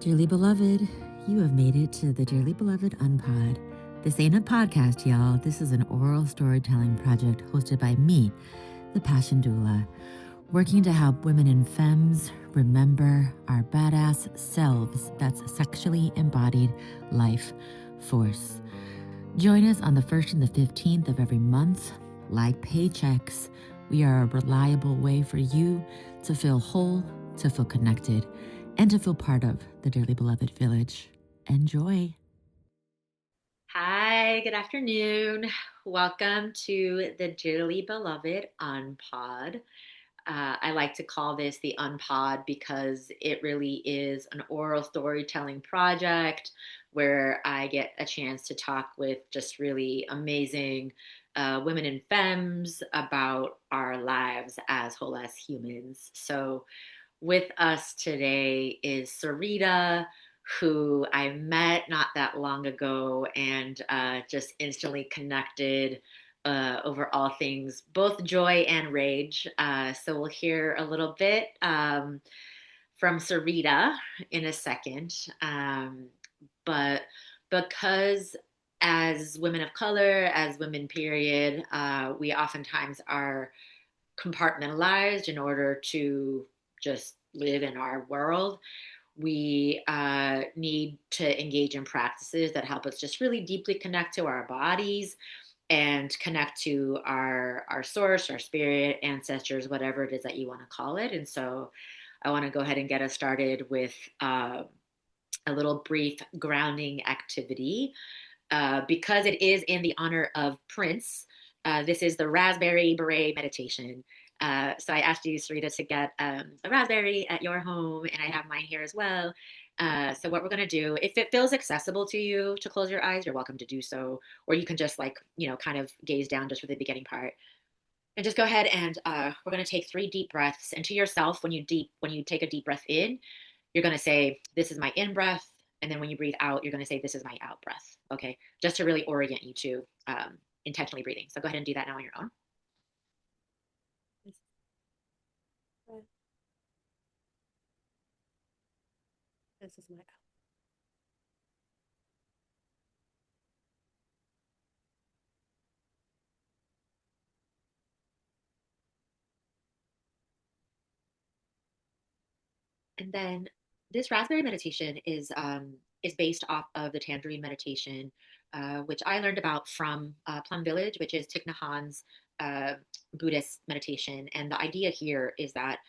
Dearly beloved, you have made it to the Dearly Beloved Unpod. This ain't a podcast, y'all. This is an oral storytelling project hosted by me, the Passion Doula, working to help women and femmes remember our badass selves. That's sexually embodied life force. Join us on the 1st and the 15th of every month. Like paychecks, we are a reliable way for you to feel whole, to feel connected, and to feel part of the Dearly Beloved Village. Enjoy. Hi, good afternoon. Welcome to the Dearly Beloved Unpod. I like to call this the Unpod because it really is an oral storytelling project where I get a chance to talk with just really amazing women and femmes about our lives as whole as humans. So, with us today is Syreeta, who I met not that long ago and just instantly connected over all things, both joy and rage. So we'll hear a little bit from Syreeta in a second. But because as women of color, as women, period, we oftentimes are compartmentalized in order to just live in our world. We need to engage in practices that help us just really deeply connect to our bodies and connect to our source, our spirit, ancestors, whatever it is that you want to call it. And so I want to go ahead and get us started with a little brief grounding activity because it is in the honor of Prince. This is the Raspberry Beret Meditation. So I asked you, Syreeta, to get a raspberry at your home, and I have mine here as well. So what we're going to do, if it feels accessible to you to close your eyes, you're welcome to do so. Or you can just kind of gaze down just for the beginning part. And just go ahead and we're going to take 3 deep breaths. And to yourself, when you take a deep breath in, you're going to say, this is my in breath. And then when you breathe out, you're going to say, this is my out breath. Okay. Just to really orient you to intentionally breathing. So go ahead and do that now on your own. This is my out. And then this raspberry meditation is based off of the tangerine meditation, which I learned about from Plum Village, which is Thich Nhat Hanh's Buddhist meditation. And the idea here is that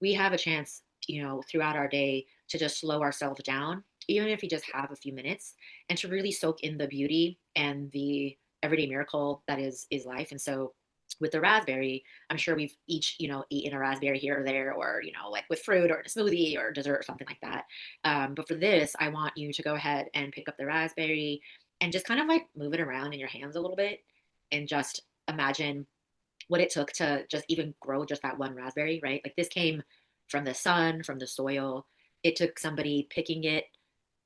we have a chance, throughout our day to just slow ourselves down, even if we just have a few minutes, and to really soak in the beauty and the everyday miracle that is life. And so with the raspberry, I'm sure we've each, eaten a raspberry here or there, or, like with fruit or in a smoothie or dessert or something like that. But for this, I want you to go ahead and pick up the raspberry and just kind of like move it around in your hands a little bit and just imagine what it took to just even grow just that one raspberry, right? Like this came from the sun, from the soil. It took somebody picking it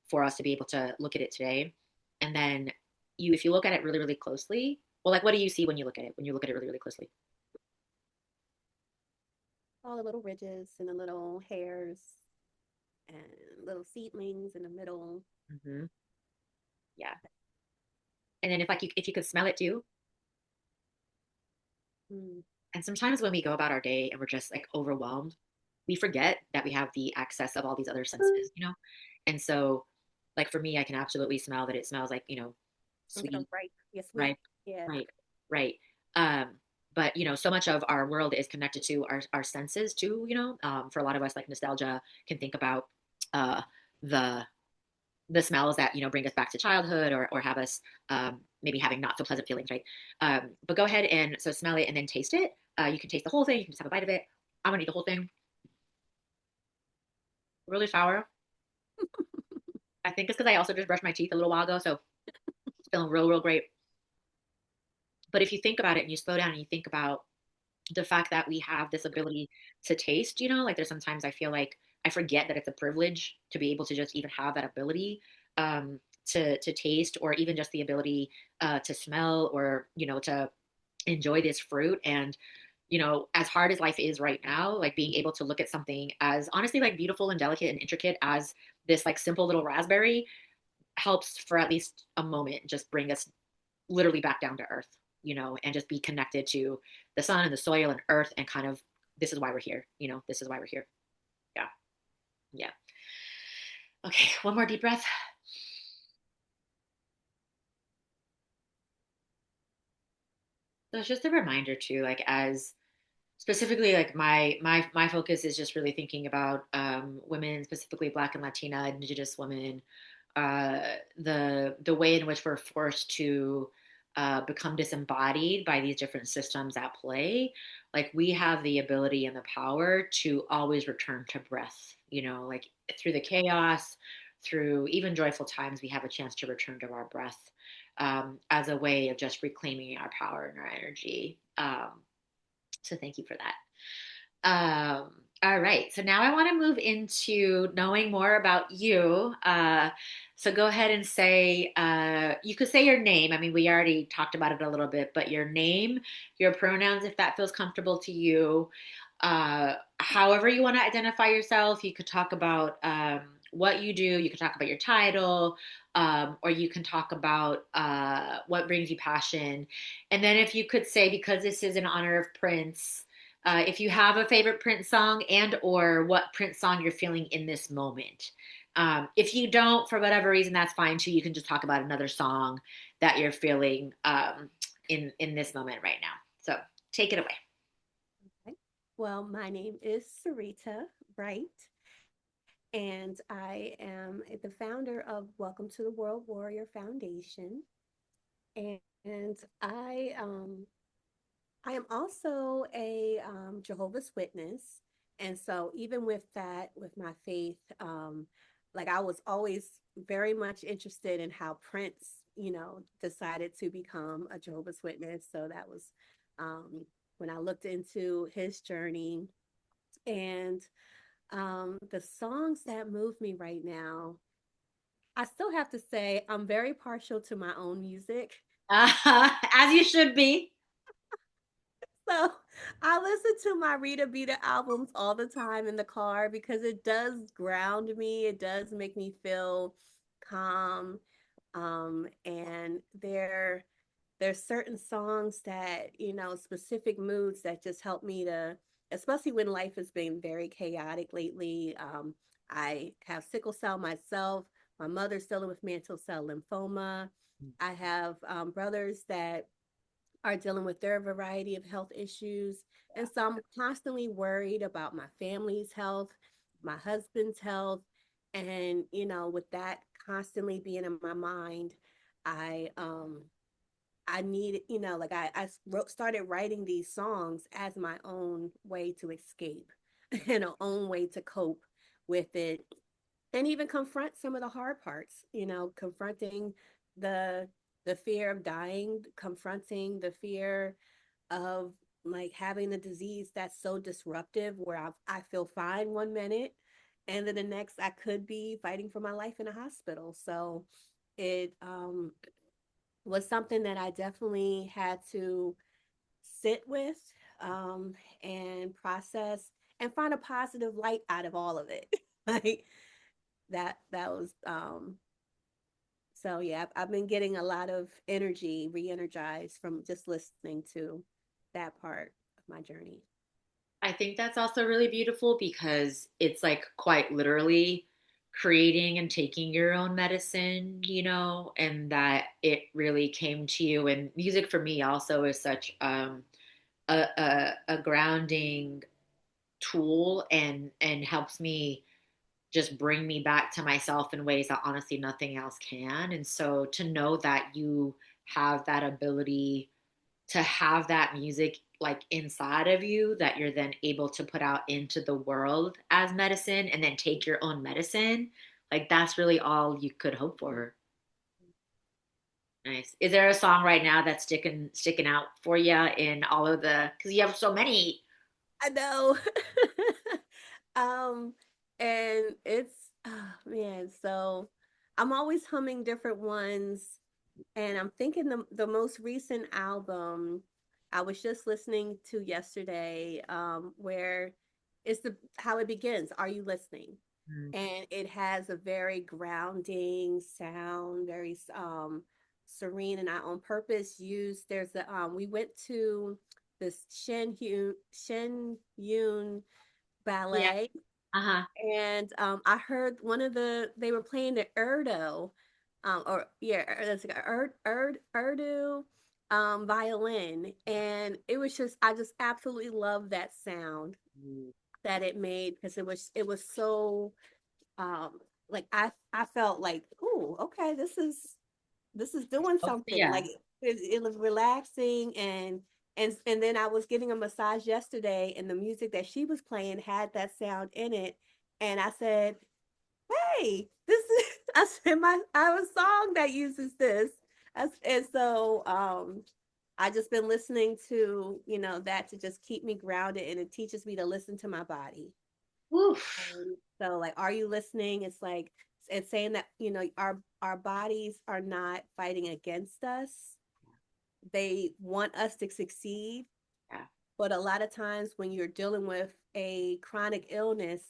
for us to be able to look at it today. And then if you look at it really, really closely, well, like what do you see when you look at it? When you look at it really, really closely? All the little ridges and the little hairs and little seedlings in the middle. Mm-hmm. Yeah. And then if you could smell it too. Mm. And sometimes when we go about our day and we're just like overwhelmed, we forget that we have the access of all these other senses. And so, like for me, I can absolutely smell that it smells like, Like a sweet, ripe, yeah, sweet. right, Yeah. right, right. But so much of our world is connected to our senses too. For a lot of us, like nostalgia can think about uh, the the smells that bring us back to childhood or have us maybe having not so pleasant feelings, right? But go ahead and so smell it and then taste it. You can taste the whole thing. You can just have a bite of it. I'm gonna eat the whole thing. Really sour. I think it's because I also just brushed my teeth a little while ago, so it's feeling real, real great. But if you think about it and you slow down and you think about the fact that we have this ability to taste, like there's sometimes I feel like I forget that it's a privilege to be able to just even have that ability to taste, or even just the ability to smell, or to enjoy this fruit. And as hard as life is right now, like being able to look at something as honestly like beautiful and delicate and intricate as this like simple little raspberry helps for at least a moment just bring us literally back down to earth, and just be connected to the sun and the soil and earth and kind of this is why we're here, this is why we're here. Yeah. Yeah. Okay, one more deep breath. So it's just a reminder too, like as specifically like my focus is just really thinking about women, specifically Black and Latina Indigenous women, uh, the way in which we're forced to become disembodied by these different systems at play. Like we have the ability and the power to always return to breath. Like through the chaos, through even joyful times, we have a chance to return to our breath as a way of just reclaiming our power and our energy. So thank you for that. All right. So now I want to move into knowing more about you. So go ahead and say, you could say your name. I mean, we already talked about it a little bit, but your name, your pronouns, if that feels comfortable to you. However you want to identify yourself, you could talk about what you do. You could talk about your title, or you can talk about what brings you passion. And then if you could say, because this is in honor of Prince, if you have a favorite Prince song and or what Prince song you're feeling in this moment. If you don't, for whatever reason, that's fine too. You can just talk about another song that you're feeling in this moment right now. So take it away. Okay. Well, my name is Syreeta Wright, and I am the founder of Welcome to the World Warrior Foundation. And I am also a Jehovah's Witness. And so, even with that, with my faith, like I was always very much interested in how Prince, decided to become a Jehovah's Witness. So, that was when I looked into his journey. And the songs that move me right now, I still have to say, I'm very partial to my own music. As you should be. So I listen to my Rita Beta albums all the time in the car because it does ground me. It does make me feel calm. And there's certain songs that, specific moods that just help me to, especially when life has been very chaotic lately. I have sickle cell myself. My mother's dealing with mantle cell lymphoma. I have brothers that are dealing with their variety of health issues. And so I'm constantly worried about my family's health, my husband's health. And, with that constantly being in my mind, I need, like started writing these songs as my own way to escape and an own way to cope with it and even confront some of the hard parts, confronting the the fear of dying, confronting the fear of like having the disease that's so disruptive where I feel fine one minute and then the next I could be fighting for my life in a hospital. So it was something that I definitely had to sit with um, and process and find a positive light out of all of it. Like that was so yeah, I've been getting a lot of energy re-energized from just listening to that part of my journey. I think that's also really beautiful because it's like quite literally creating and taking your own medicine, and that it really came to you. And music for me also is such a grounding tool and helps me just bring me back to myself in ways that honestly nothing else can. And so to know that you have that ability to have that music like inside of you that you're then able to put out into the world as medicine and then take your own medicine, like that's really all you could hope for. Nice. Is there a song right now that's sticking out for you in all of the, because you have so many? I know. um and it's oh man, so I'm always humming different ones and I'm thinking the most recent album. I was just listening to yesterday, where it's the how it begins. Are you listening? Mm. And it has a very grounding sound, very serene. And I on purpose used there's a we went to this Shen Yun Yeah. ballet, Uh-huh. and I heard one of they were playing the Urdu, or yeah, that's like Urdu violin, and it was just I just absolutely love that sound Mm. that it made because it was so um like I felt like, oh, okay, this is doing Oh, something. yeah. Like it was relaxing, and then I was getting a massage yesterday, and the music that she was playing had that sound in it, and I said, hey, this is I said I have a song that uses this. And so I just been listening to, that to just keep me grounded, and it teaches me to listen to my body. Oof. And so, like, are you listening? It's like it's saying that, our bodies are not fighting against us. They want us to succeed. Yeah. But a lot of times when you're dealing with a chronic illness,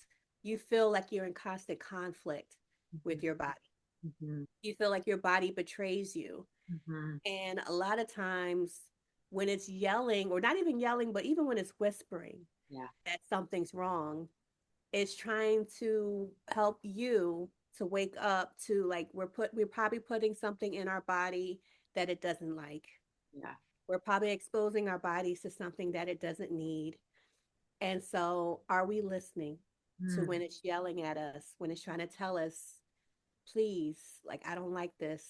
you feel like you're in constant conflict with your body. Mm-hmm. You feel like your body betrays you. Mm-hmm. And a lot of times when it's yelling, or not even yelling, but even when it's whispering Yeah. that something's wrong, is trying to help you to wake up to, like, we're probably putting something in our body that it doesn't like. Yeah. We're probably exposing our bodies to something that it doesn't need. And so are we listening to Mm. when it's yelling at us, when it's trying to tell us, please, like, I don't like this.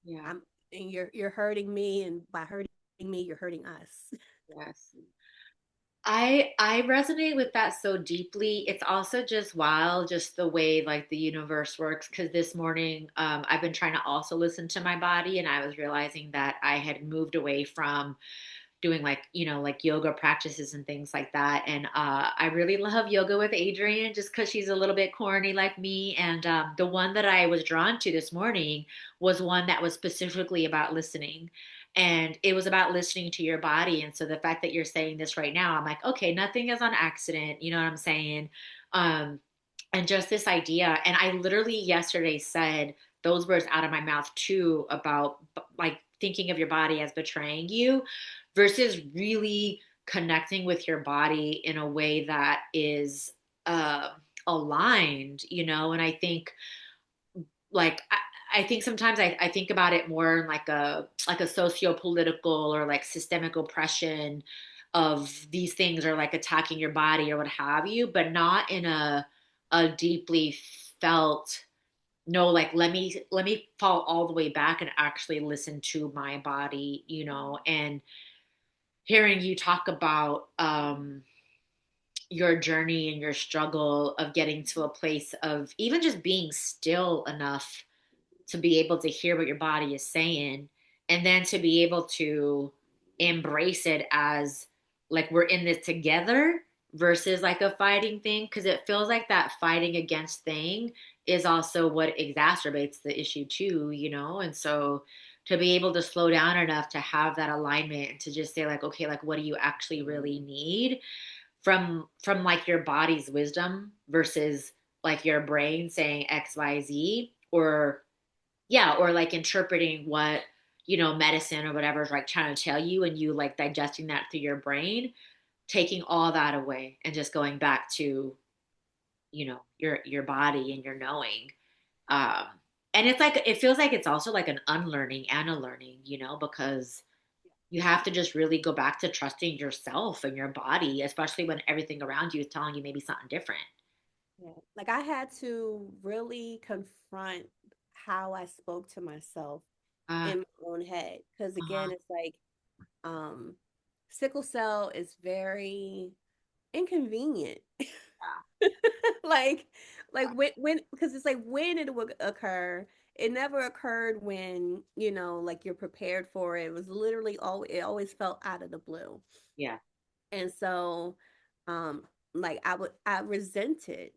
Yeah. I'm and you're hurting me, and by hurting me, you're hurting us. Yes. I resonate with that so deeply. It's also just wild, just the way like the universe works. Because this morning, I've been trying to also listen to my body, and I was realizing that I had moved away from doing like like yoga practices and things like that. And I really love yoga with Adrienne just because she's a little bit corny like me. And the one that I was drawn to this morning was one that was specifically about listening, and it was about listening to your body. And so the fact that you're saying this right now, I'm like, okay, nothing is on accident, you know what I'm saying? um and just this idea, and I literally yesterday said those words out of my mouth too, about like thinking of your body as betraying you versus really connecting with your body in a way that is uh, aligned, and I think like I think sometimes I think about it more in like a socio-political or like systemic oppression of these things, or like attacking your body or what have you, but not in a deeply felt, no, like let me fall all the way back and actually listen to my body, and hearing you talk about your journey and your struggle of getting to a place of even just being still enough to be able to hear what your body is saying, and then to be able to embrace it as like we're in this together versus like a fighting thing, because it feels like that fighting against thing is also what exacerbates the issue too, and so to be able to slow down enough to have that alignment and to just say like, okay, like what do you actually really need from like your body's wisdom versus like your brain saying XYZ, or yeah, or like interpreting what medicine or whatever is like trying to tell you, and you like digesting that through your brain, taking all that away and just going back to your body and your knowing. um and it's like it feels like it's also like an unlearning and a learning, because you have to just really go back to trusting yourself and your body, especially when everything around you is telling you maybe something different. Yeah. Like, I had to really confront how I spoke to myself uh, in my own head. Because uh again, it's like, um, sickle cell is very inconvenient. like like when because it's like when it would occur, it never occurred when, like, you're prepared for it. It was literally it always felt out of the blue. yeah. And so, um, like, I resented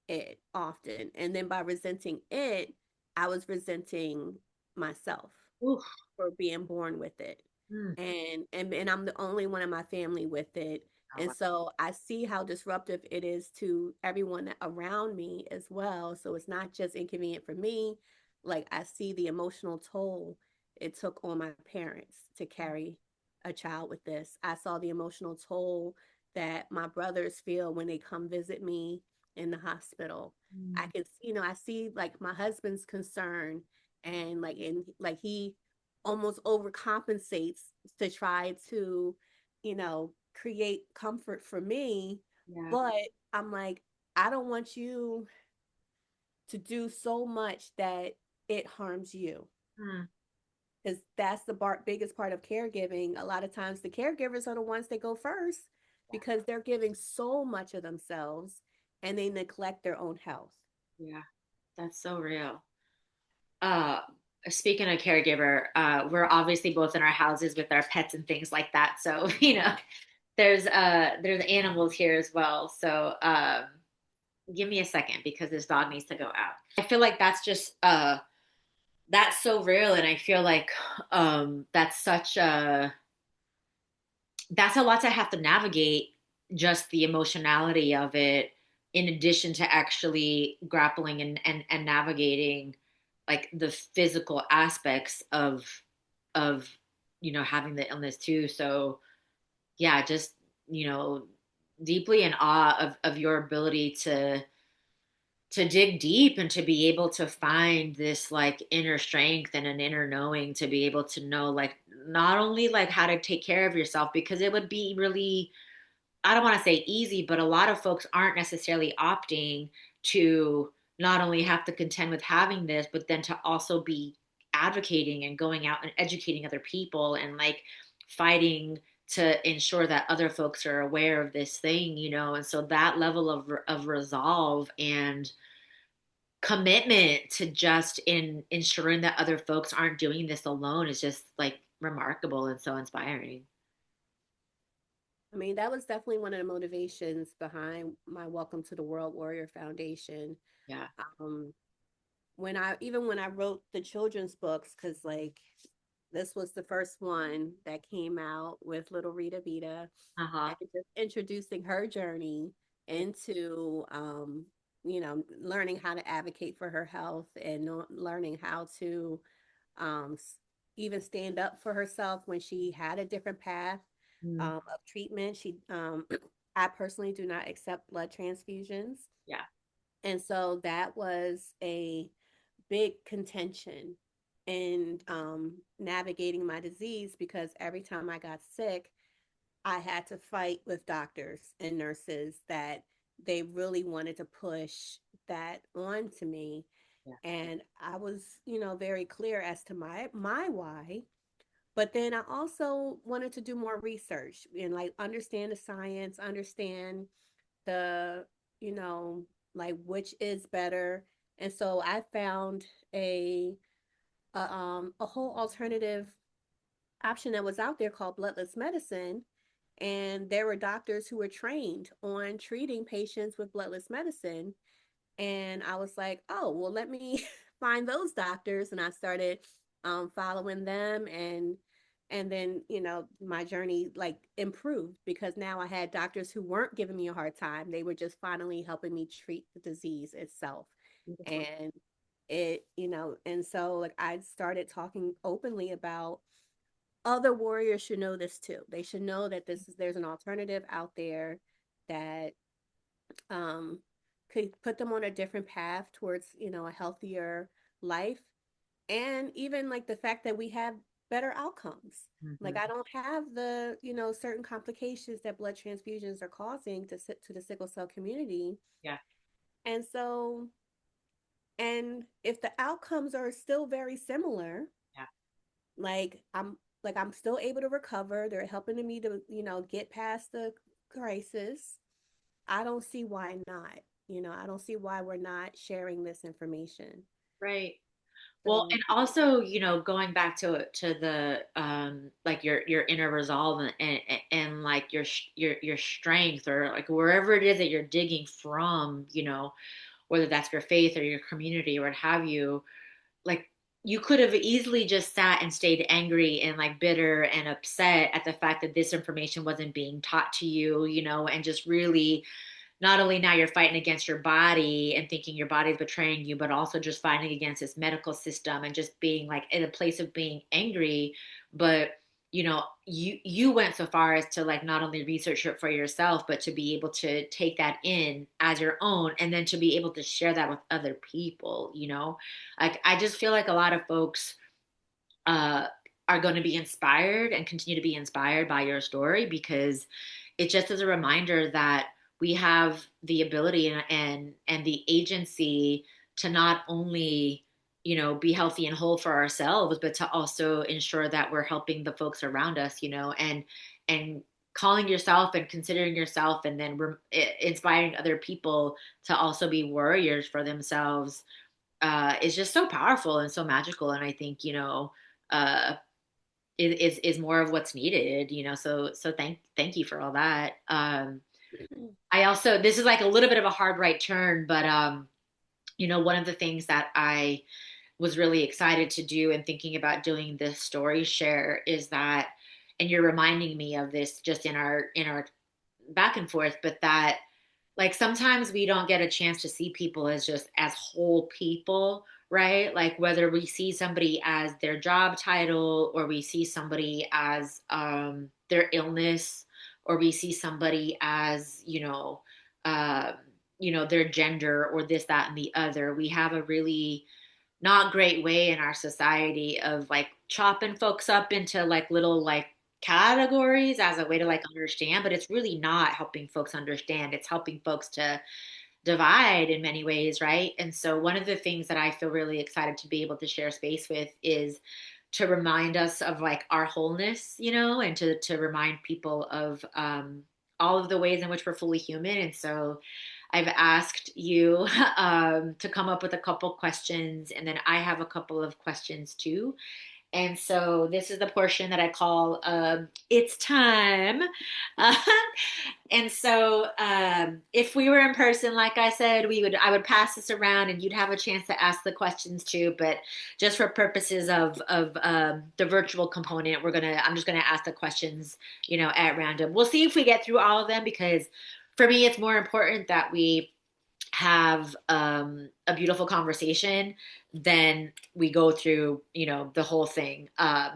it often. And then by resenting it, I was resenting myself Oof. for being born with it. Mm. And I'm the only one in my family with it. Oh, And wow. so I see how disruptive it is to everyone around me as well. So it's not just inconvenient for me. Like I see the emotional toll it took on my parents to carry a child with this. I saw the emotional toll that my brothers feel when they come visit me in the hospital. I Mm. can, I see like my husband's concern and he almost overcompensates to try to, create comfort for me. Yeah. But I'm like, I don't want you to do so much that it harms you. Mm. Because that's the biggest part of caregiving. A lot of times the caregivers are the ones that go first because they're giving so much of themselves and they neglect their own health. Yeah. That's so real. Uh, Speaking of caregiver, we're obviously both in our houses with our pets and things like that. So, there's animals here as well. So, give me a second because this dog needs to go out. I feel like that's so real, and I feel like that's a lot to have to navigate, just the emotionality of it, in addition to actually grappling and navigating like the physical aspects of having the illness too. So yeah, just you know deeply in awe of your ability to dig deep and to be able to find this like inner strength and an inner knowing to be able to know like not only like how to take care of yourself, because it would be really, I don't want to say easy, but a lot of folks aren't necessarily opting to not only have to contend with having this, but then to also be advocating and going out and educating other people and like fighting to ensure that other folks are aware of this thing, and so that level of resolve and commitment to just in ensuring that other folks aren't doing this alone is just like remarkable and so inspiring. I mean, that was definitely one of the motivations behind my Welcome to the World Warrior Foundation. Yeah. Um, when I wrote the children's books, because like this was the first one that came out with little Rita Beta, Uh-huh. and just introducing her journey into learning how to advocate for her health and learning how to um, even stand up for herself when she had a different path Mm. of treatment. I personally do not accept blood transfusions. Yeah. And so that was a big contention in navigating my disease because every time I got sick, I had to fight with doctors and nurses that they really wanted to push that on to me. Yeah. And I was, very clear as to my why. But then I also wanted to do more research and like understand the science, understand the, you know, like which is better. And so I found a whole alternative option that was out there called bloodless medicine. And there were doctors who were trained on treating patients with bloodless medicine. And I was like, oh, well, let me find those doctors. And I started following them. And then, my journey like improved because now I had doctors who weren't giving me a hard time. They were just finally helping me treat the disease itself. Beautiful. And and so like I started talking openly about other warriors should know this too. They should know that there's an alternative out there that um, could put them on a different path towards a healthier life, and even like the fact that we have better outcomes. Like Hmm. I don't have the certain complications that blood transfusions are causing to the sickle cell community, Yeah. and so and if the outcomes are still very similar, Yeah. like I'm still able to recover. They're helping me to get past the crisis. I don't see why not. I don't see why we're not sharing this information. Right. Well, So and also, going back to the like your inner resolve and like your strength, or like wherever it is that you're digging from, whether that's your faith or your community or what have you, like you could have easily just sat and stayed angry and like bitter and upset at the fact that this information wasn't being taught to you, and just really not only now you're fighting against your body and thinking your body's betraying you, but also just fighting against this medical system and just being like in a place of being angry. But you went so far as to like not only research it for yourself, but to be able to take that in as your own and then to be able to share that with other people. Like I just feel like a lot of folks uh, are going to be inspired and continue to be inspired by your story because it just is a reminder that we have the ability and the agency to not only be healthy and whole for ourselves but to also ensure that we're helping the folks around us and calling yourself and considering yourself and then inspiring other people to also be warriors for themselves is just so powerful and so magical. And I think, uh, is more of what's needed. So thank you for all that. I also, this is like a little bit of a hard right turn, but, one of the things that I was really excited to do and thinking about doing this story share is that, and you're reminding me of this just in our back and forth, but that like sometimes we don't get a chance to see people as just as whole people, right? Like whether we see somebody as their job title or we see somebody as their illness or we see somebody as um, their gender or this that and the other. We have a really not great way in our society of like chopping folks up into like little like categories as a way to like understand, but it's really not helping folks understand. It's helping folks to divide in many ways, right? And so one of the things that I feel really excited to be able to share space with is to remind us of like our wholeness, and to remind people of all of the ways in which we're fully human. And so I've asked you to come up with a couple questions, and then I have a couple of questions too. And so this is the portion that I call "It's Time." Uh, and so if we were in person, like I said, I would pass this around, and you'd have a chance to ask the questions too. But just for purposes of the virtual component, I'm just gonna ask the questions, at random. We'll see if we get through all of them because for me, it's more important that we have a beautiful conversation, then we go through, the whole thing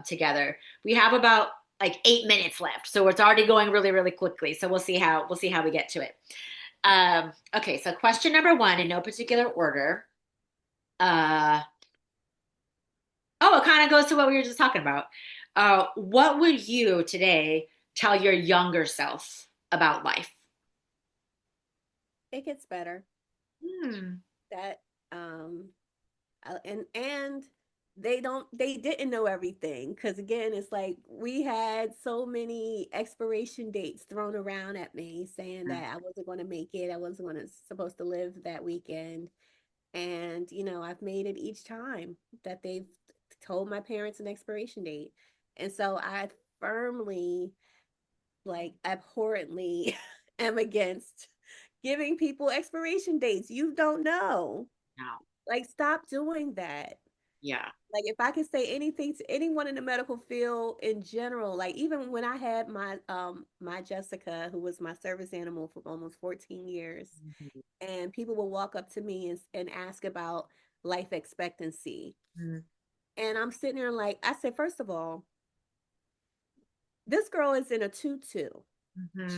together. We have about like 8 minutes left, so it's already going really, really quickly. So we'll see how we get to it. Okay, so question number one, in no particular order. Uh, oh, it kind of goes to what we were just talking about. What would you today tell your younger self about life? It gets better. Hmm. That and they didn't know everything because again it's like we had so many expiration dates thrown around at me saying that I wasn't going to make it, I wasn't going to supposed to live that weekend. And I've made it each time that they've told my parents an expiration date. And so I firmly, like abhorrently am against giving people expiration dates. You don't know. No. Like, stop doing that. Yeah. Like, if I could say anything to anyone in the medical field in general, like even when I had my Jessica, who was my service animal for almost 14 years, Mhm. and people will walk up to me and ask about life expectancy. Mhm. And I'm sitting there like, I said, first of all, this girl is in a tutu. Mhm.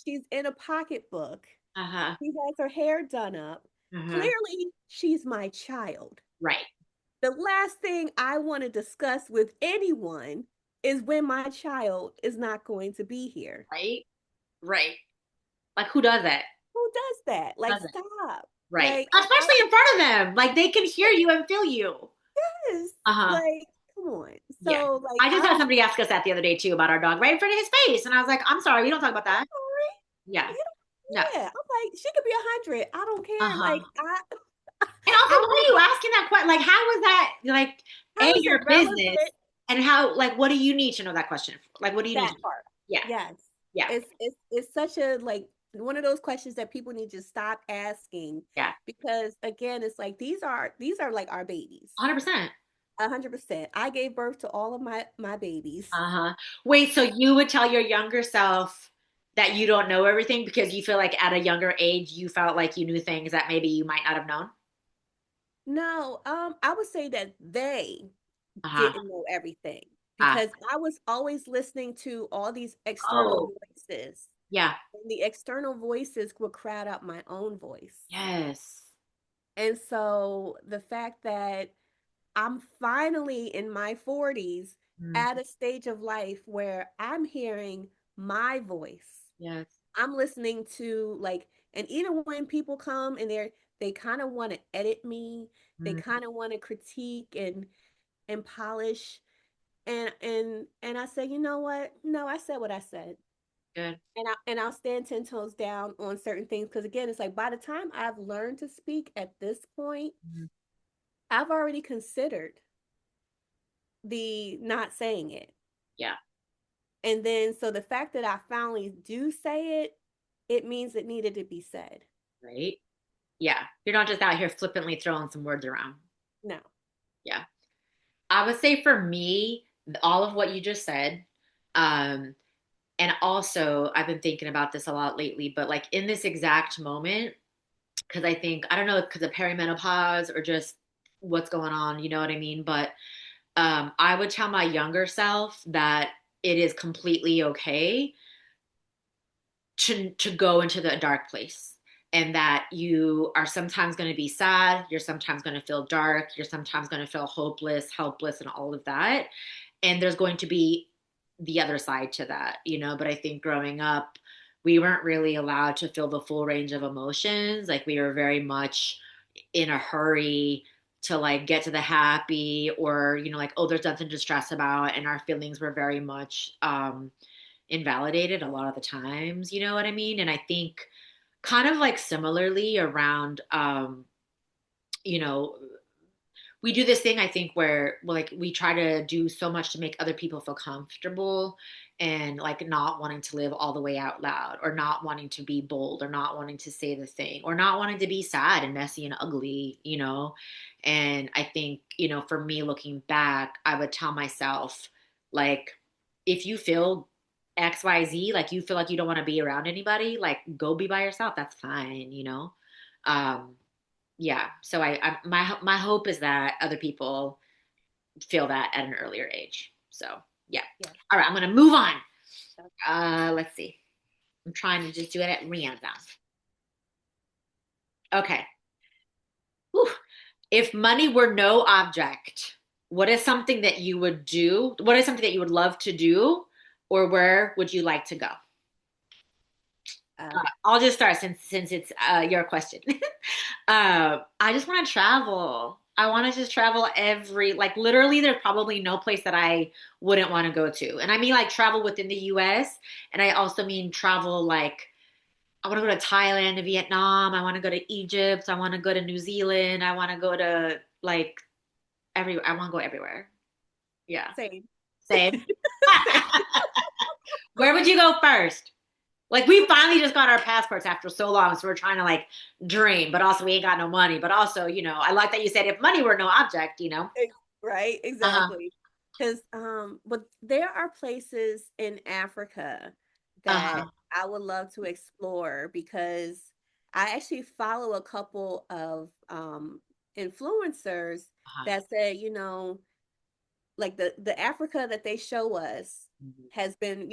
She's in a pocketbook. Uh-huh. She has her hair done up. Uh-huh. Clearly, she's my child. Right. The last thing I want to discuss with anyone is when my child is not going to be here. Right. Right. Like who does that? Who does that? Like, Does it? stop. Right. Like, Especially in front of them. Like they can hear you and feel you. yes, Uh-huh. like, come on. Yeah. So, like, I just had I'm somebody ask us that the other day too about our dog right in front of his face. And I was like, I'm sorry, we don't talk about that. sorry. Yeah. You No. know, yeah. I'm like, she could be 100. I don't care. Uh-huh. Like, I, And also, I why want. are you asking that question? Like, how was that like How is it your business? relevant? And how like what do you need to know that question for? Like what do you need That to know? part. Yeah. Yes. Yeah. It's such a like one of those questions that people need to stop asking Yeah. because again, it's like these are like our babies. 100%. 100%. I gave birth to all of my babies. Uh-huh. Wait, so you would tell your younger self that you don't know everything because you feel like at a younger age you felt like you knew things that maybe you might not have known? No, I would say that they Uh-huh. didn't know everything Ah. because I was always listening to all these external Oh, voices. yeah. And the external voices would crowd out my own voice. Yes. And so the fact that I'm finally in my 40s Mm, at a stage of life where I'm hearing my voice. yes. I'm listening to like, and even when people come and they kind of want to edit me, they Mm, kind of want to critique and polish, and I say, you know what? No, I said what I said. good. And I'll stand 10 toes down on certain things because again, it's like by the time I've learned to speak at this point, Mhm. I've already considered the not saying it. Yeah. And then so the fact that I finally do say it, it means it needed to be said. Right. Yeah. You're not just out here flippantly throwing some words around. No. Yeah. I would say for me, all of what you just said, um, and also I've been thinking about this a lot lately, but like in this exact moment, because I think, I don't know, because of perimenopause or just what's going on, you know what I mean? But I would tell my younger self that it is completely okay to go into the dark place, and that you are sometimes going to be sad, you're sometimes going to feel dark, you're sometimes going to feel hopeless, helpless, and all of that. And there's going to be the other side to that, you know. But I think growing up, we weren't really allowed to feel the full range of emotions. Like we were very much in a hurry to like get to the happy, or you know, like, oh, there's nothing to stress about, and our feelings were very much invalidated a lot of the times, you know what I mean? And I think kind of like similarly around you know, we do this thing, I think, where like we try to do so much to make other people feel comfortable, and like not wanting to live all the way out loud, or not wanting to be bold, or not wanting to say the thing, or not wanting to be sad and messy and ugly, you know. And I think, you know, for me looking back, I would tell myself, like, if you feel XYZ, like you feel like you don't want to be around anybody, like go be by yourself. That's fine, you know. Um, yeah, so my hope is that other people feel that at an earlier age. So yeah. Yes. All right, I'm gonna move on. Let's see. I'm trying to just do it at random. Okay. Whew. If money were no object, what is something that you would do? What is something that you would love to do, or where would you like to go? Uh, I'll just start since it's your question. I just want to travel. I want to just travel like literally, there's probably no place that I wouldn't want to go to. And I mean like travel within the US. And I also mean travel like I want to go to Thailand, to Vietnam. I want to go to Egypt. I want to go to New Zealand. I want to go to like I want to go everywhere. Yeah. same. Same. Same. Where would you go first? Like we finally just got our passports after so long, so we're trying to like dream, but also we ain't got no money. But also, you know, I like that you said if money were no object, you know. Right, Uh-huh. exactly. Because but there are places in Africa that Uh-huh. I would love to explore because I actually follow a couple of influencers Uh-huh. that say, like the Africa that they show us Mhm. has been,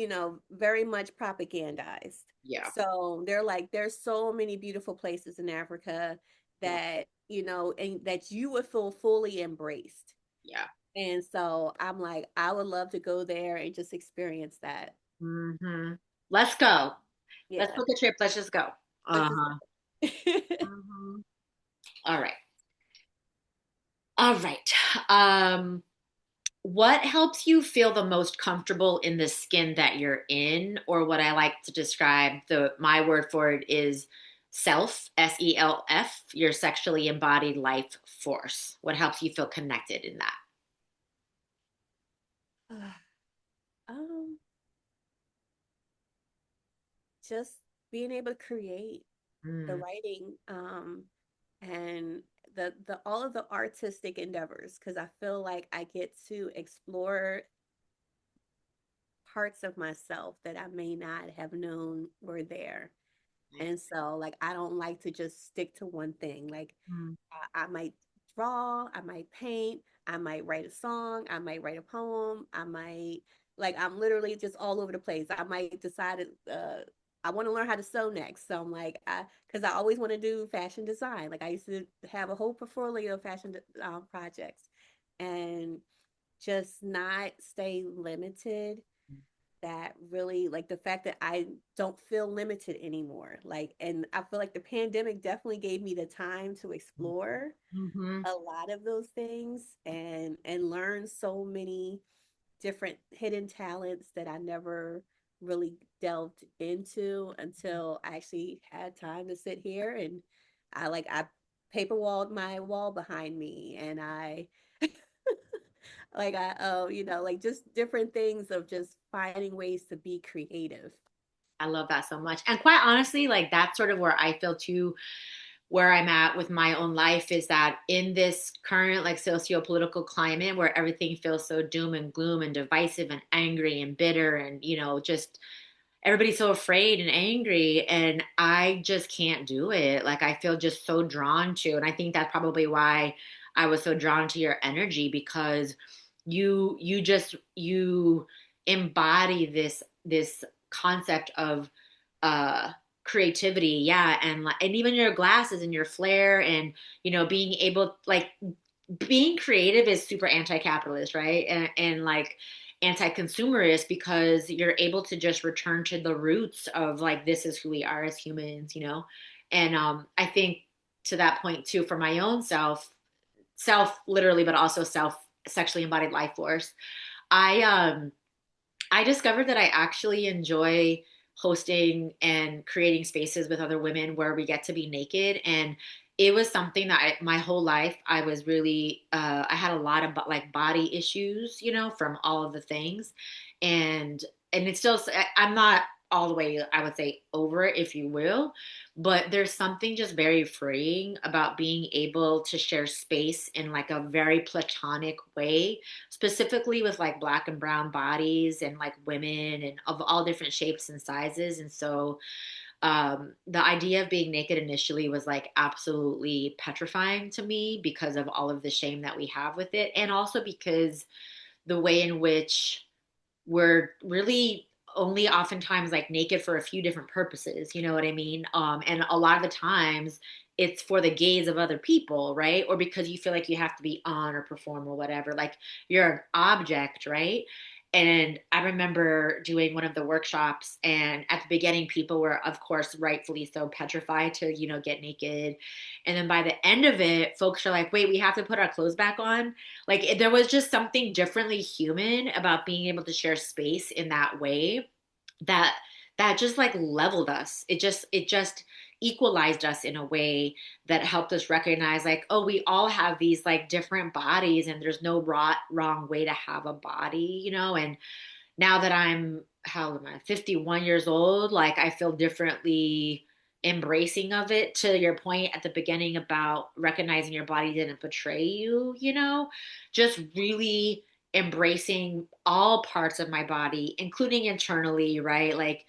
very much propagandized. Yeah. So they're like, there's so many beautiful places in Africa Yeah. that, and that you would feel fully embraced. Yeah. And so I'm like, I would love to go there and just experience that. Hmm. Let's go. Let's Yeah. book a trip. Let's just go. Let's just Uh-huh. go. Mhm. All right. All right. Um, what helps you feel the most comfortable in the skin that you're in? Or what I like to describe, my word for it is self, SELF, your sexually embodied life force. What helps you feel connected in that? um, just being able to create the Mm, writing, and the all of the artistic endeavors, because I feel like I get to explore parts of myself that I may not have known were there. And so, like, I don't like to just stick to one thing. Like, Mm. I might draw, I might paint, I might write a song, I might write a poem, I might, like, I'm literally just all over the place. I might decide, I want to learn how to sew next. So I'm like, because I always want to do fashion design. Like, I used to have a whole portfolio of fashion projects and just not stay limited. That really, like, the fact that I don't feel limited anymore. Like, and I feel like the pandemic definitely gave me the time to explore Mm-hmm. a lot of those things and learn so many different hidden talents that I never really delved into until I actually had time to sit here and I paper walled my wall behind me and I like I oh you know like just different things of just finding ways to be creative. I love that so much. And quite honestly, like that's sort of where I feel too, where I'm at with my own life is that in this current like socio-political climate where everything feels so doom and gloom and divisive and angry and bitter and, just everybody's so afraid and angry and I just can't do it. Like I feel just so drawn to, and I think that's probably why I was so drawn to your energy because you embody this concept of uh creativity, yeah, and like and even your glasses and your flair and being able like being creative is super anti-capitalist, right? And like anti-consumerist because you're able to just return to the roots of like this is who we are as humans. And I think to that point too for my own self literally but also self sexually embodied life force. I discovered that I actually enjoy hosting and creating spaces with other women where we get to be naked. And it was something that my whole life I was really, I had a lot of like body issues, from all of the things. And, and it's still, I'm not all the way, I would say, over it, if you will. But there's something just very freeing about being able to share space in like a very platonic way specifically with like black and brown bodies and like women and of all different shapes and sizes. And so the idea of being naked initially was like absolutely petrifying to me because of all of the shame that we have with it. And also because the way in which we're really only oftentimes like naked for a few different purposes, you know what I mean? And a lot of the times it's for the gaze of other people, right? Or because you feel like you have to be on or perform or whatever, like you're an object, right? And I remember doing one of the workshops, and at the beginning, people were, of course, rightfully so petrified to, get naked. And then by the end of it, folks are like, wait, we have to put our clothes back on. Like there was just something differently human about being able to share space in that way that just like leveled us. It just equalized us in a way that helped us recognize like, oh, we all have these like different bodies and there's no wrong way to have a body, and now that I'm how am I 51 years old, like I feel differently embracing of it to your point at the beginning about recognizing your body didn't betray you, just really embracing all parts of my body, including internally, right? Like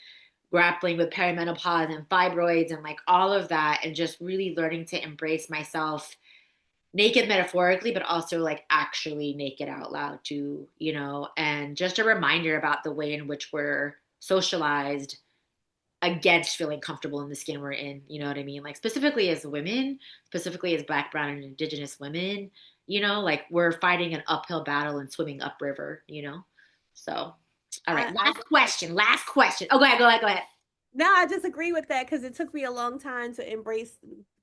grappling with perimenopause and fibroids and like all of that, and just really learning to embrace myself naked metaphorically, but also like actually naked out loud too, and just a reminder about the way in which we're socialized against feeling comfortable in the skin we're in, you know what I mean? Like specifically as women, specifically as Black, Brown, and Indigenous women, like we're fighting an uphill battle and swimming upriver, So, all right, I last question. Oh, go ahead. No, I just agree with that because it took me a long time to embrace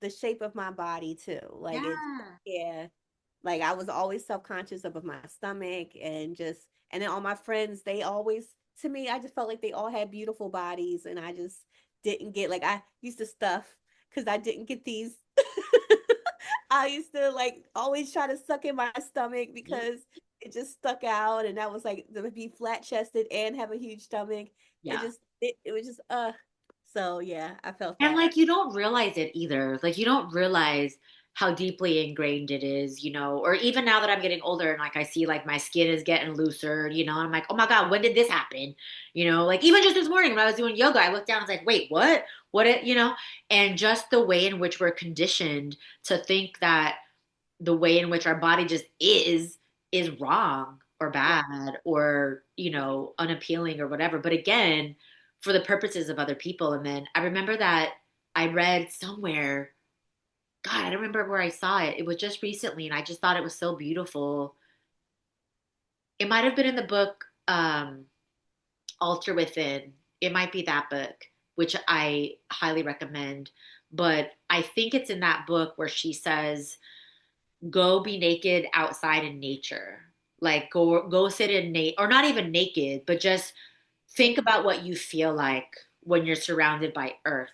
the shape of my body too. Like it, Yeah. yeah. Like I was always self-conscious of my stomach and just and then all my friends, they always to me, I just felt like they all had beautiful bodies and I just didn't get like I used to stuff because I didn't get these. I used to like always try to suck in my stomach because it just stuck out and that was like to be flat chested and have a huge stomach. Yeah. It was just so yeah, I felt And that. like you don't realize it either. Like you don't realize how deeply ingrained it is, or even now that I'm getting older and like I see like my skin is getting looser, I'm like, oh my God, when did this happen? Like even just this morning when I was doing yoga, I looked down and was like, wait, what? And just the way in which we're conditioned to think that the way in which our body just is wrong or Yeah. bad or unappealing or whatever, but again, for the purposes of other people. And then I remember that I read somewhere, god, I don't remember where I saw it. It was just recently and I just thought it was so beautiful. It might have been in the book Alter Within. It might be that book, which I highly recommend, but I think it's in that book where she says go be naked outside in nature. Like go sit in or not even naked, but just think about what you feel like when you're surrounded by earth,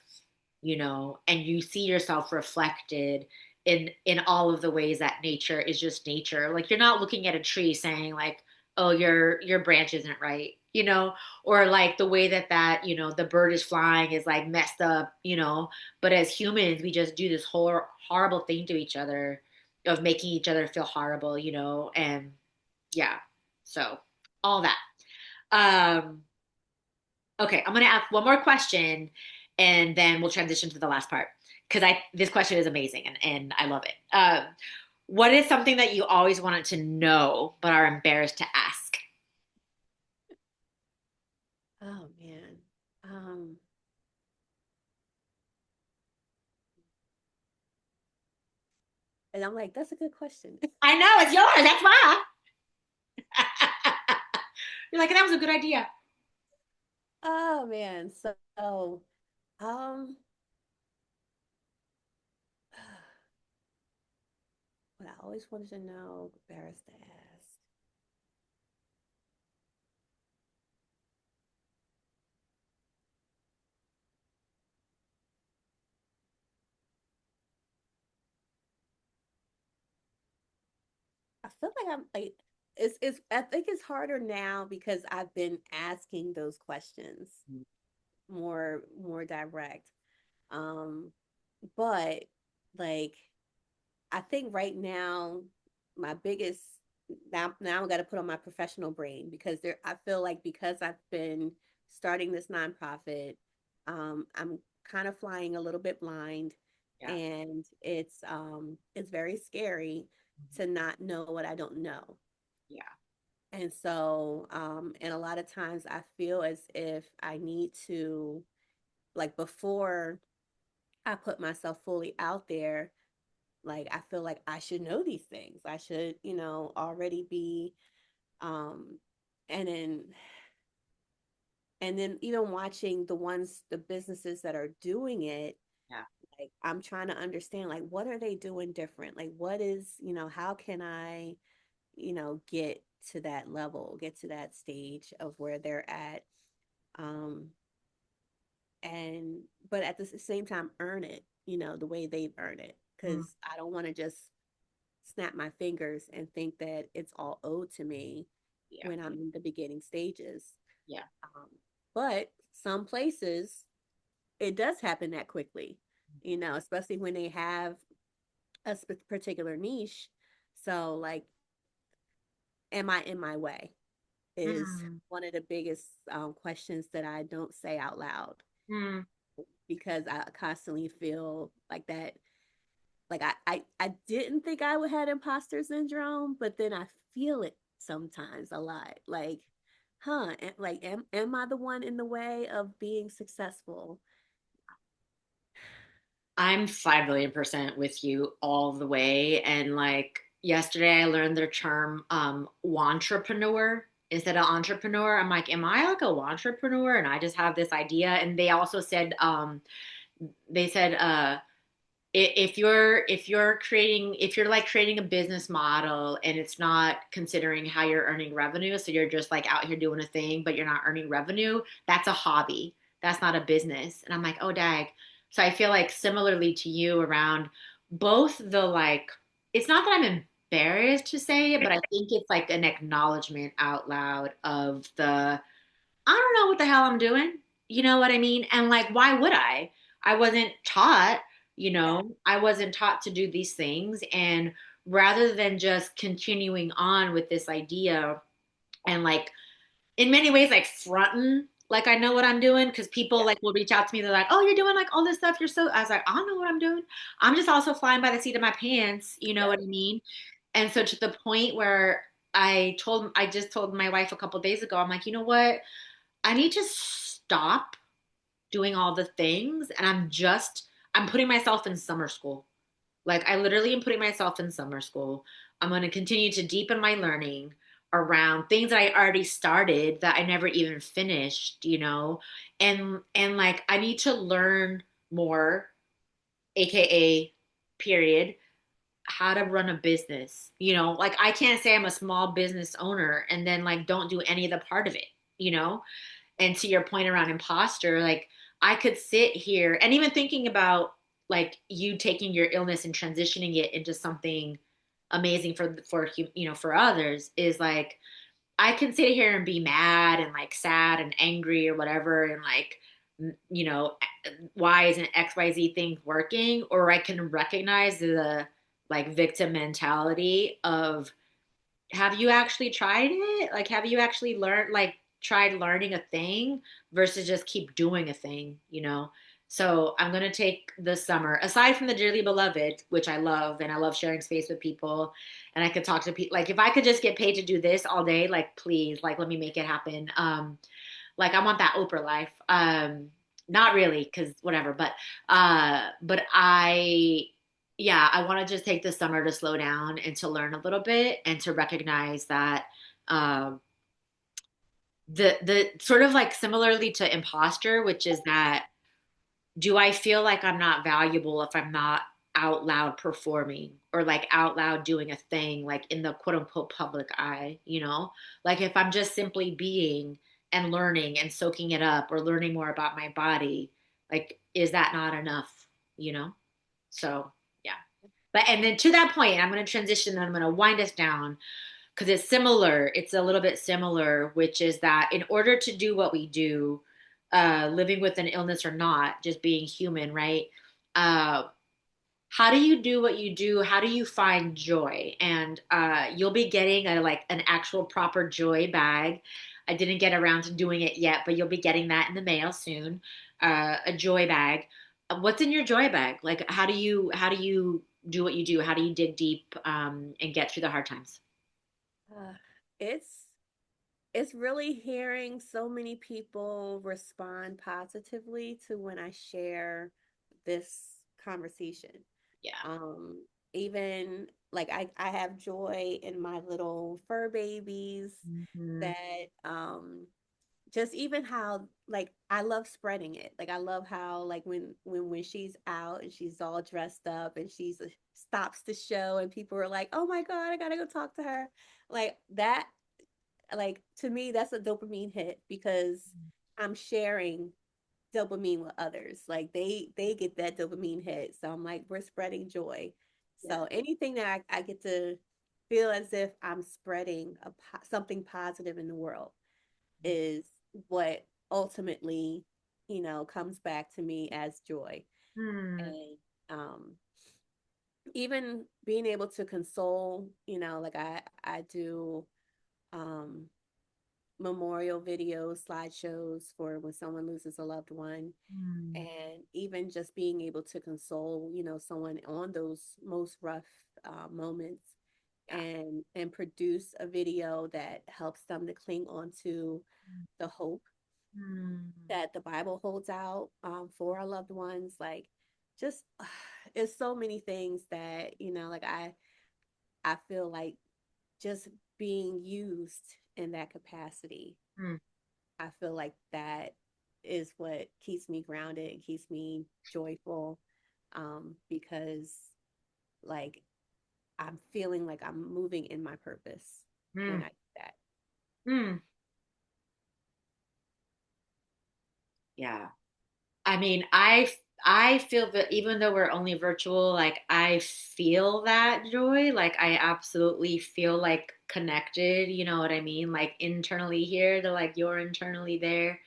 and you see yourself reflected in all of the ways that nature is just nature. Like you're not looking at a tree saying like, "Oh, your branch isn't right." Or like the way that the bird is flying is like messed up, but as humans, we just do this whole horrible thing to each other of making each other feel horrible, and yeah. So, all that. Um Okay, I'm gonna ask one more question, and then we'll transition to the last part because I this question is amazing and I love it. What is something that you always wanted to know but are embarrassed to ask? Oh man. Um, and I'm like, that's a good question. I know it's yours. That's why. You're like that was a good idea. Oh man. So, um, what I always wanted to know, embarrassed to ask. I feel like I'm like it's I think it's harder now because I've been asking those questions more direct. Um, but like I think right now my biggest now I'm got to put on my professional brain because there I feel like because I've been starting this nonprofit, I'm kind of flying a little bit blind, Yeah, and it's very scary to not know what I don't know. yeah, And so, and a lot of times I feel as if I need to, like, before I put myself fully out there, like, I feel like I should know these things. I should, already be, um, and then, and then even watching the businesses that are doing it, yeah. like, I'm trying to understand, like, what are they doing different? Like, what is, how can I, get to that level, get to that stage of where they're at? Um, and but at the same time earn it, the way they've earned it, Mm, because I don't want to just snap my fingers and think that it's all owed to me yeah, when I'm in the beginning stages. yeah. um, but some places it does happen that quickly, especially when they have a particular niche. So like, am I in my way is Mm, one of the biggest questions that I don't say out loud, mm. because I constantly feel like that. Like I didn't think I would have imposter syndrome, but then I feel it sometimes a lot. Like, like am I the one in the way of being successful? I'm 5 million% with you all the way. And like yesterday, I learned their term, wantrepreneur instead of entrepreneur. I'm like, am I like a wantrepreneur? And I just have this idea. And they also said, they said, if you're like creating a business model and it's not considering how you're earning revenue, so you're just like out here doing a thing but you're not earning revenue, that's a hobby, that's not a business. And I'm like, oh dag. So I feel like similarly to you around both the like, it's not that I'm embarrassed to say it, but I think it's like an acknowledgement out loud of the I don't know what the hell I'm doing. You know what I mean? And like, why would I? I wasn't taught. I wasn't taught to do these things. And rather than just continuing on with this idea and like in many ways like fronting like I know what I'm doing because people Yeah. like will reach out to me. They're like, "Oh, you're doing like all this stuff. You're so." I was like, "I don't know what I'm doing. I'm just also flying by the seat of my pants." You know Yep. what I mean? And so to the point where I just told my wife a couple days ago, I'm like, you know what? I need to stop doing all the things, and I'm putting myself in summer school. Like I literally am putting myself in summer school. I'm going to continue to deepen my learning around things that I already started that I never even finished. And like I need to learn more, aka period, how to run a business. Like I can't say I'm a small business owner and then like don't do any of the part of it. And to your point around imposter, like I could sit here and even thinking about like you taking your illness and transitioning it into something amazing for others is like I can sit here and be mad and like sad and angry or whatever and like why isn't XYZ thing working, or I can recognize the like victim mentality of have you actually tried it? Like, have you actually learned, like, tried learning a thing versus just keep doing a thing? So I'm going to take this summer, aside from the Dearly Beloved, which I love, and I love sharing space with people, and I could talk to people. Like, if I could just get paid to do this all day, like, please, like, let me make it happen. Like, I want that Oprah life. Not really, because whatever, but yeah, I want to just take the summer to slow down and to learn a little bit and to recognize that um, the sort of like similarly to imposter, which is that do I feel like I'm not valuable if I'm not out loud performing or like out loud doing a thing like in the quote unquote public eye? Like if I'm just simply being and learning and soaking it up or learning more about my body, like is that not enough? So yeah. But and then to that point, I'm going to transition and I'm going to wind us down because it's similar. It's a little bit similar, which is that in order to do what we do, living with an illness or not, just being human, right? Uh, how do you do what you do? How do you find joy? And you'll be getting a like an actual proper joy bag. I didn't get around to doing it yet, but you'll be getting that in the mail soon. A joy bag. What's in your joy bag? Like, how do you do what you do? How do you dig deep and get through the hard times? Uh, it's really hearing so many people respond positively to when I share this conversation. Yeah. Um, Even like I have joy in my little fur babies Mhm. that just even how like I love spreading it. Like I love how like when she's out and she's all dressed up and she's stops the show and people are like, "Oh my God, I gotta go talk to her." Like that, like to me, that's a dopamine hit because I'm sharing dopamine with others. Like they get that dopamine hit. So I'm like, we're spreading joy. Yeah. So anything that I get to feel as if I'm spreading something positive in the world is what ultimately, comes back to me as joy. Hmm. And even being able to console, like I do um memorial videos, slideshows for when someone loses a loved one, Hmm. and even just being able to console, someone on those most rough moments, Yeah. and produce a video that helps them to cling on to the hope Hmm. that the Bible holds out for our loved ones. Like, just it's so many things that like I feel like just being used in that capacity. Hmm. I feel like that is what keeps me grounded and keeps me joyful, because like I'm feeling like I'm moving in my purpose when Hmm. I do that. Hmm. Yeah. I mean, I feel that even though we're only virtual, like I feel that joy. Like I absolutely feel like connected, you know what I mean? Like internally here to like you're internally there.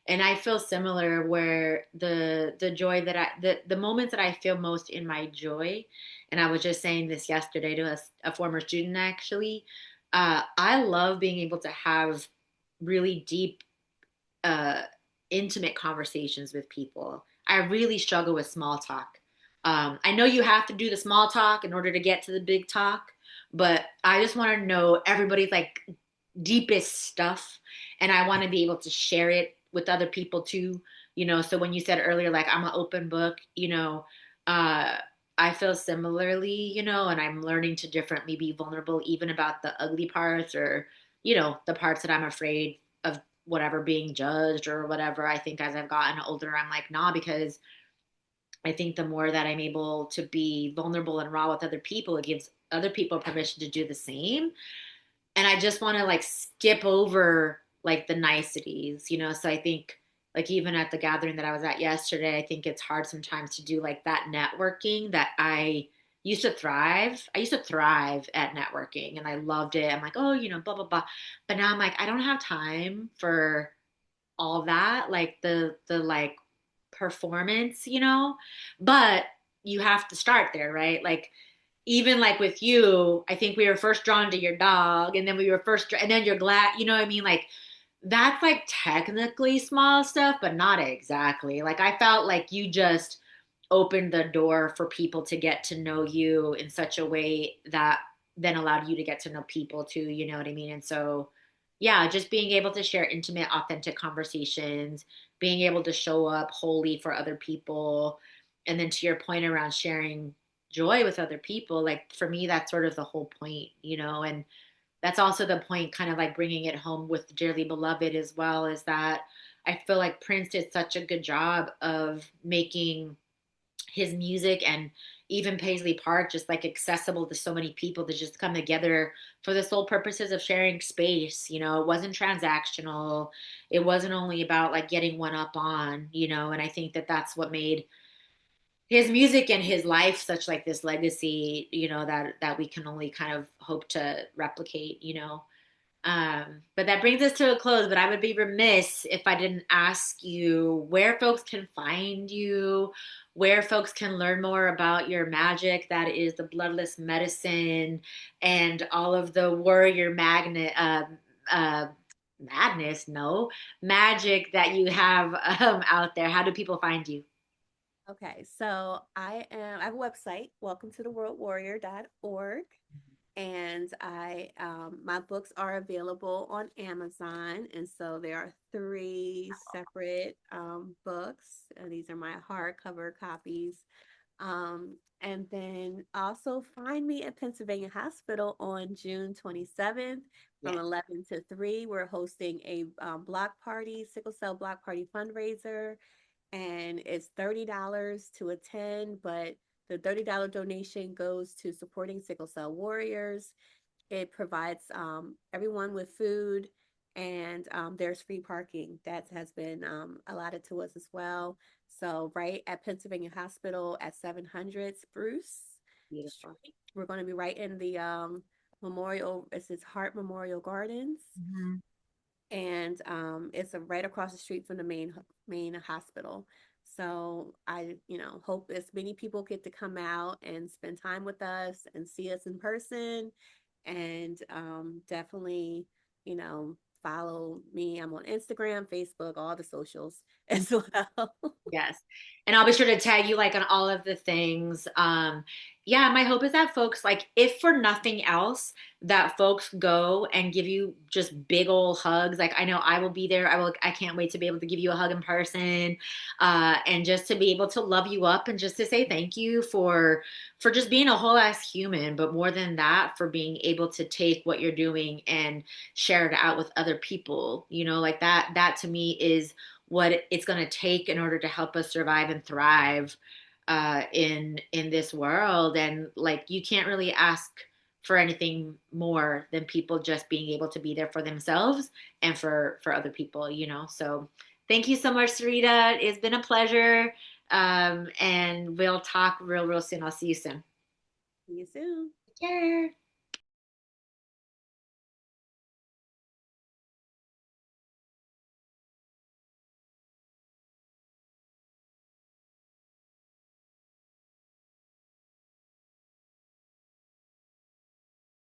And I feel similar where the joy that the moments that I feel most in my joy, and I was just saying this yesterday to a former student actually, I love being able to have really deep uh, intimate conversations with people. I really struggle with small talk. I know you have to do the small talk in order to get to the big talk, but I just want to know everybody's like deepest stuff, and I want to be able to share it with other people too. So when you said earlier, like I'm an open book, uh, I feel similarly, and I'm learning to differently be vulnerable, even about the ugly parts or, the parts that I'm afraid of whatever being judged or whatever. I think as I've gotten older, I'm like, nah, because I think the more that I'm able to be vulnerable and raw with other people, it gives other people permission to do the same. And I just want to like skip over like the niceties, So I think like even at the gathering that I was at yesterday, I think it's hard sometimes to do like that networking that I used to thrive. I used to thrive at networking and I loved it. I'm like, oh, blah, blah, blah. But now I'm like, I don't have time for all that, like the like performance, but you have to start there, right? Like even like with you, I think we were first drawn to your dog and then we were first and then you're glad, you know what I mean? Like that's like technically small stuff, but not exactly. Like I felt like you just opened the door for people to get to know you in such a way that then allowed you to get to know people too, you know what I mean? And so, yeah, just being able to share intimate, authentic conversations, being able to show up wholly for other people. And then to your point around sharing joy with other people, like for me, that's sort of the whole point, and that's also the point, kind of like bringing it home with Dearly Beloved as well, is that I feel like Prince did such a good job of making his music and even Paisley Park just like accessible to so many people to just come together for the sole purposes of sharing space. It wasn't transactional. It wasn't only about like getting one up on, and I think that that's what made his music and his life such like this legacy, that we can only kind of hope to replicate, but that brings us to a close. But I would be remiss if I didn't ask you where folks can find you, where folks can learn more about your magic that is the bloodless medicine and all of the warrior magnet madness, no, magic that you have out there. How do people find you? Okay, so I have a website, welcome to the worldwarrior.org. And I my books are available on Amazon, and so there are three separate books. These are my hardcover copies. And then also find me at Pennsylvania Hospital on June 27th from Yes, 11 to 3. We're hosting a block party, sickle cell block party fundraiser, and it's $30 to attend, but the $30 donation goes to supporting sickle cell warriors. It provides everyone with food, and there's free parking that has been allotted to us as well. So, right at Pennsylvania Hospital at 700 Spruce beautiful. Street. We're going to be right in the memorial, it's his Heart Memorial Gardens, Mhm. and it's right across the street from the main hospital. So I, hope as many people get to come out and spend time with us and see us in person, and definitely, follow me. I'm on Instagram, Facebook, all the socials as well. Yes. And I'll be sure to tag you like on all of the things. Yeah, my hope is that folks like if for nothing else, that folks go and give you just big old hugs. Like I know I will be there. I can't wait to be able to give you a hug in person. And just to be able to love you up and just to say thank you for just being a whole ass human, but more than that, for being able to take what you're doing and share it out with other people. Like that to me is what it's going to take in order to help us survive and thrive in this world. And like you can't really ask for anything more than people just being able to be there for themselves and for other people. So thank you so much, Syreeta. It's been a pleasure. And we'll talk real soon. I'll see you soon. See you soon. Take care.